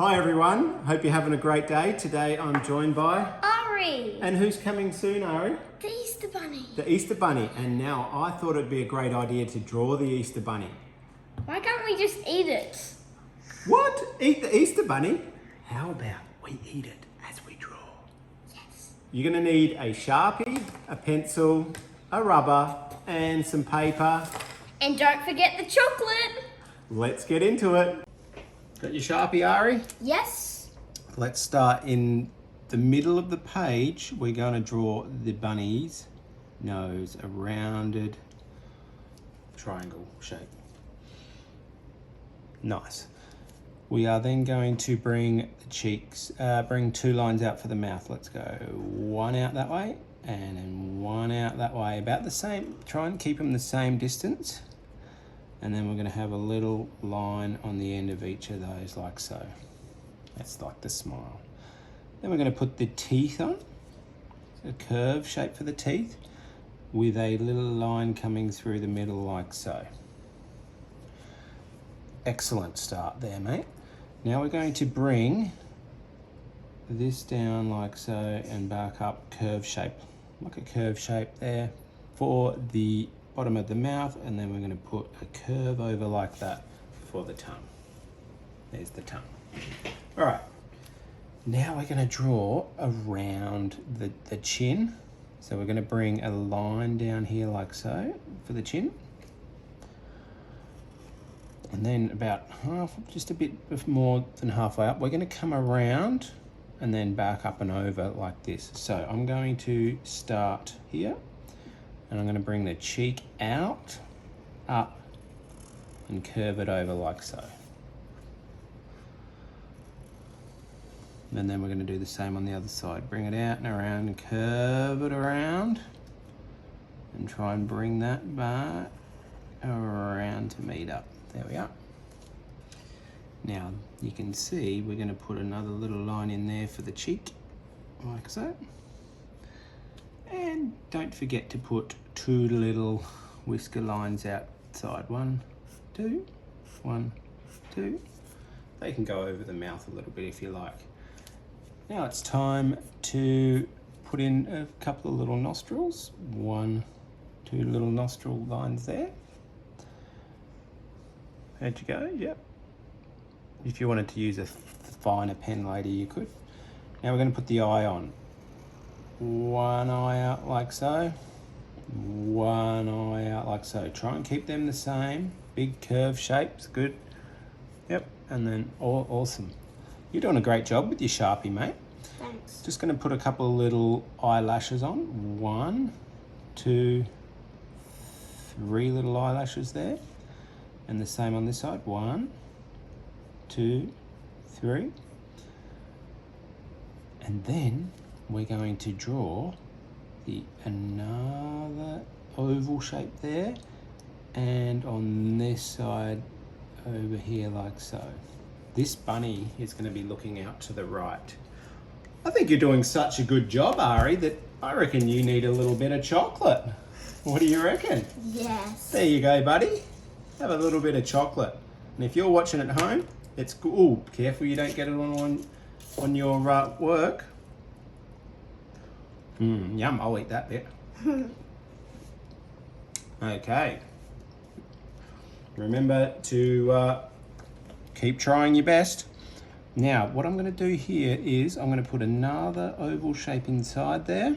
Hi everyone, hope you're having a great day. Today I'm joined by... Arie! And who's coming soon, Arie? The Easter Bunny. The Easter Bunny. And now I thought it'd be a great idea to draw the Easter Bunny. Why can't we just eat it? What? Eat the Easter Bunny? How about we eat it as we draw? Yes. You're going to need a Sharpie, a pencil, a rubber and some paper. And don't forget the chocolate. Let's get into it. Got your Sharpie, Arie? Yes. Let's start in the middle of the page. We're going to draw the bunny's nose, a rounded triangle shape. Nice. We are then going to bring the cheeks, bring two lines out for the mouth. Let's go one out that way and then one out that way, about the same. Try and keep them the same distance. And then we're going to have a little line on the end of each of those, like so. That's like the smile. Then we're going to put the teeth on, a curve shape for the teeth, with a little line coming through the middle, like so. Excellent start there, mate. Now we're going to bring this down like so and back up, curve shape, like a curve shape there for the bottom of the mouth, and then we're going to put a curve over like that for the tongue. There's the tongue. All right, now we're going to draw around the chin. So we're going to bring a line down here like so for the chin. And then about half, just a bit more than halfway up, we're going to come around and then back up and over like this. So I'm going to start here. And I'm going to bring the cheek out, up, and curve it over like so. And then we're going to do the same on the other side. Bring it out and around and curve it around. And try and bring that back around to meet up. There we are. Now you can see we're going to put another little line in there for the cheek, like so. And don't forget to put two little whisker lines outside. 1, 2, 1, 2. They can go over the mouth a little bit if you like. Now it's time to put in a couple of little nostrils. 1, 2 little nostril lines there. How'd you go? Yep. If you wanted to use a finer pen later, you could. Now we're going to put the eye on. One eye out like so, one eye out like so. Try and keep them the same. Big curve shapes, good. Yep, and then awesome. You're doing a great job with your Sharpie, mate. Thanks. Just going to put a couple of little eyelashes on. 1, 2, 3 little eyelashes there. And the same on this side. 1, 2, 3. And then we're going to draw another oval shape there, and on this side over here like so. This bunny is going to be looking out to the right. I think you're doing such a good job, Arie, that I reckon you need a little bit of chocolate. What do you reckon? Yes. There you go, buddy. Have a little bit of chocolate. And if you're watching at home, it's good. Ooh, careful you don't get it on your work. Yum, I'll eat that bit. Okay. Remember to keep trying your best. Now, what I'm going to do here is I'm going to put another oval shape inside there.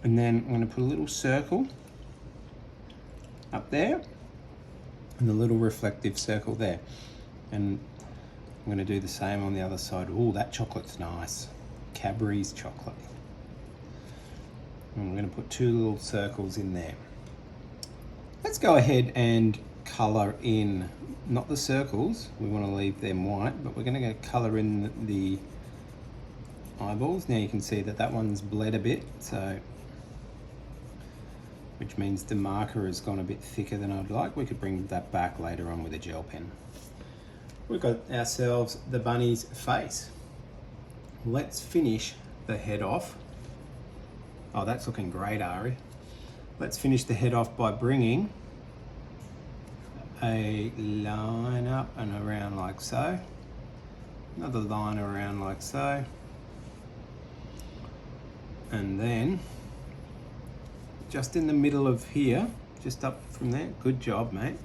And then I'm going to put a little circle up there. And a little reflective circle there. And I'm going to do the same on the other side. Oh, that chocolate's nice. Cadbury's chocolate. And we're going to put 2 little circles in there. Let's go ahead and colour in, not the circles, we want to leave them white, but we're going to go colour in the eyeballs. Now you can see that that one's bled a bit, so which means the marker has gone a bit thicker than I'd like. We could bring that back later on with a gel pen. We've got ourselves the bunny's face. Let's finish the head off. Oh, that's looking great, Arie. Let's finish the head off by bringing a line up and around like so. Another line around like so. And then just in the middle of here, just up from there, good job, mate.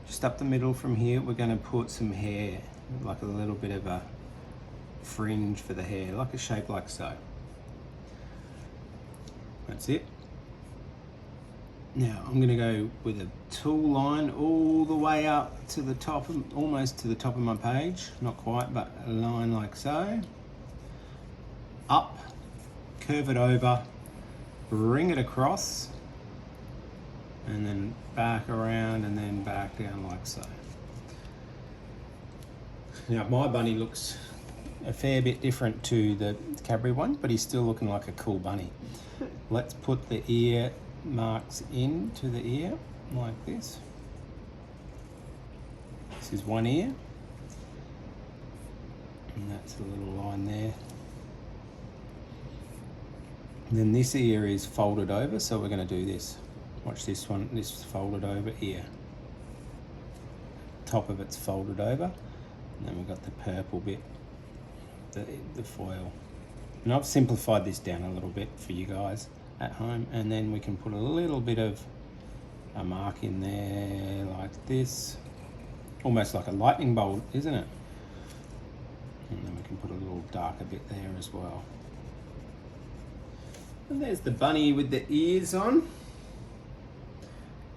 Just up the middle from here, we're going to put some hair, like a little bit of a fringe for the hair, like a shape like so. That's it. Now I'm going to go with a tool line all the way up to the top, almost to the top of my page. Not quite, but a line like so. Up, curve it over, bring it across, and then back around and then back down like so. Now my bunny looks a fair bit different to the Cadbury one, but he's still looking like a cool bunny. Let's put the ear marks into the ear like this. This is one ear, and that's a little line there. And then this ear is folded over, so we're going to do this. Watch this one, this folded over ear. Top of it's folded over, and then we've got the purple bit, the foil. And I've simplified this down a little bit for you guys at home, and then we can put a little bit of a mark in there like this, almost like a lightning bolt, isn't it? And then we can put a little darker bit there as well. And there's the bunny with the ears on.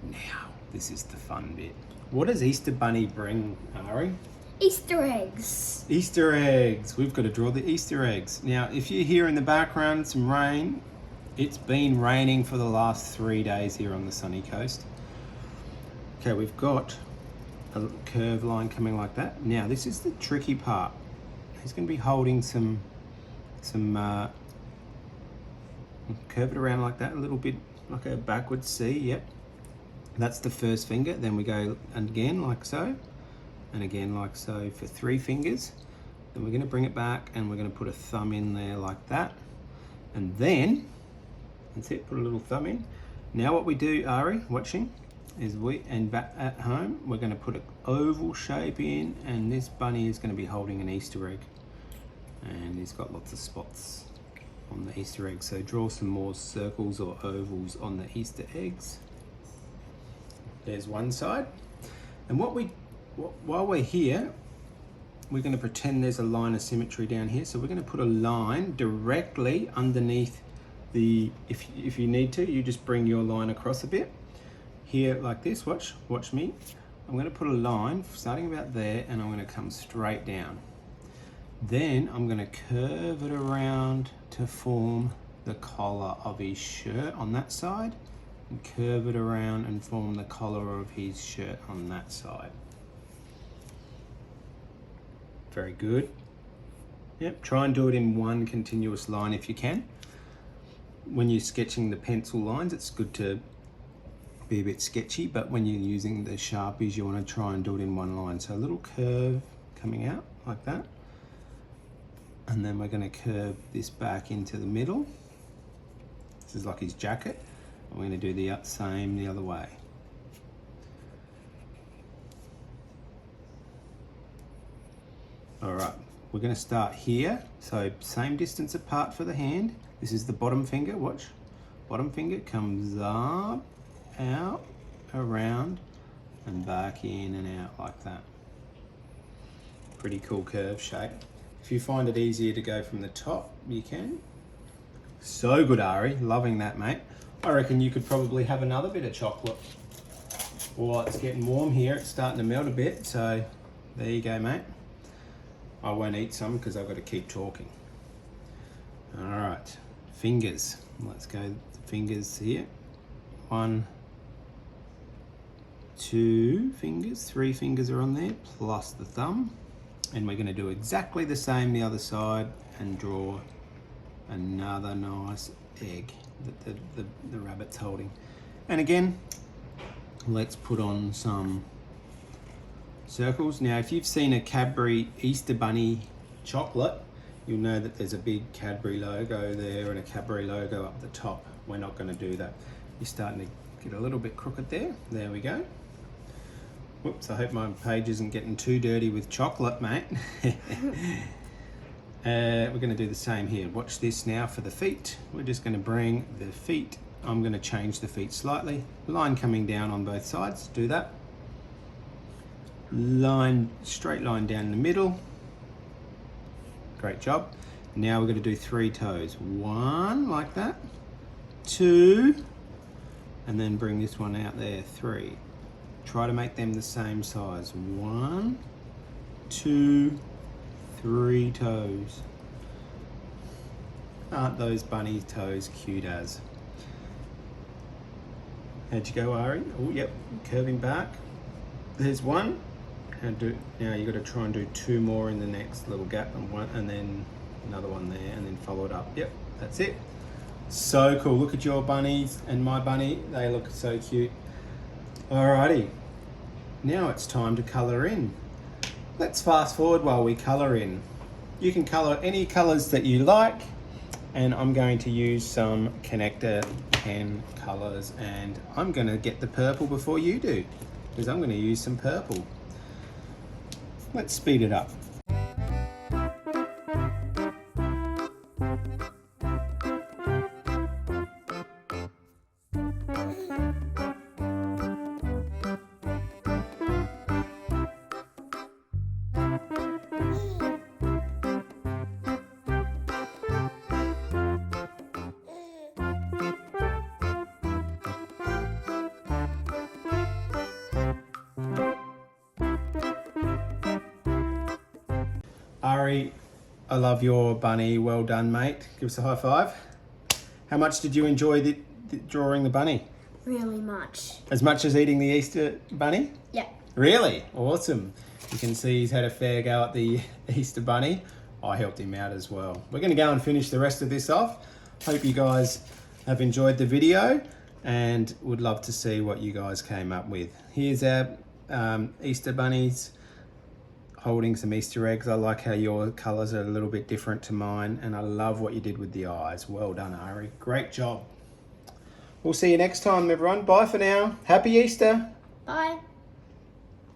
Now, this is the fun bit. What does Easter Bunny bring, Arie? Easter eggs. Easter eggs. We've got to draw the Easter eggs. Now, if you hear in the background some rain, it's been raining for the last 3 days here on the sunny coast. Okay, we've got a curved line coming like that. Now, this is the tricky part. He's going to be holding some curve it around like that, a little bit like a backwards C, yep. That's the first finger. Then we go again like so, and again like so for 3 fingers. Then we're going to bring it back and we're going to put a thumb in there like that. And then, that's it, put a little thumb in. Now what we do, Arie, watching, is back at home, we're going to put an oval shape in, and this bunny is going to be holding an Easter egg. And he's got lots of spots on the Easter egg, so draw some more circles or ovals on the Easter eggs. There's one side. And while we're here, we're going to pretend there's a line of symmetry down here, so we're going to put a line directly underneath the, if you need to, you just bring your line across a bit here like this. Watch me. I'm going to put a line starting about there, and I'm going to come straight down. Then I'm going to curve it around to form the collar of his shirt on that side, and curve it around and form the collar of his shirt on that side. Very good. Yep, try and do it in one continuous line if you can. When you're sketching the pencil lines, it's good to be a bit sketchy, but when you're using the Sharpies, you want to try and do it in one line. So a little curve coming out like that. And then we're going to curve this back into the middle. This is like his jacket. And we're going to do the same the other way. All right, we're going to start here. So same distance apart for the hand. This is the bottom finger, watch. Bottom finger comes up, out, around, and back in and out like that. Pretty cool curve shape. If you find it easier to go from the top, you can. So good, Arie, loving that, mate. I reckon you could probably have another bit of chocolate. Well, it's getting warm here, it's starting to melt a bit, so there you go, mate. I won't eat some because I've got to keep talking. All right, fingers. Let's go fingers here. 1, 2 fingers, 3 fingers are on there, plus the thumb. And we're going to do exactly the same the other side and draw another nice egg that the rabbit's holding. And again, let's put on some circles. Now, if you've seen a Cadbury Easter Bunny chocolate, you'll know that there's a big Cadbury logo there and a Cadbury logo up the top. We're not going to do that. You're starting to get a little bit crooked there. There we go. Whoops, I hope my page isn't getting too dirty with chocolate, mate. We're going to do the same here. Watch this now for the feet. We're just going to bring the feet. I'm going to change the feet slightly. Line coming down on both sides. Do that. Line, straight line down the middle. Great job. Now we're going to do 3 toes. 1 like that. 2. And then bring this one out there. 3. Try to make them the same size. 1, 2, 3 toes. Aren't those bunny toes cute as? How'd you go, Arie? Oh, yep, curving back. There's 1. Now you've got to try and do 2 more in the next little gap, and then another one there, and then follow it up. Yep, that's it. So cool. Look at your bunnies and my bunny. They look so cute. Alrighty, now it's time to colour in. Let's fast forward while we colour in. You can colour any colours that you like, and I'm going to use some connector pen colours, and I'm going to get the purple before you do, because I'm going to use some purple. Let's speed it up. Arie, I love your bunny. Well done, mate. Give us a high five. How much did you enjoy drawing the bunny? Really much. As much as eating the Easter bunny? Yeah. Really? Awesome. You can see he's had a fair go at the Easter bunny. I helped him out as well. We're going to go and finish the rest of this off. Hope you guys have enjoyed the video and would love to see what you guys came up with. Here's our Easter bunnies holding some Easter eggs. I like how your colours are a little bit different to mine, and I love what you did with the eyes. Well done, Arie. Great job. We'll see you next time, everyone. Bye for now. Happy Easter. Bye.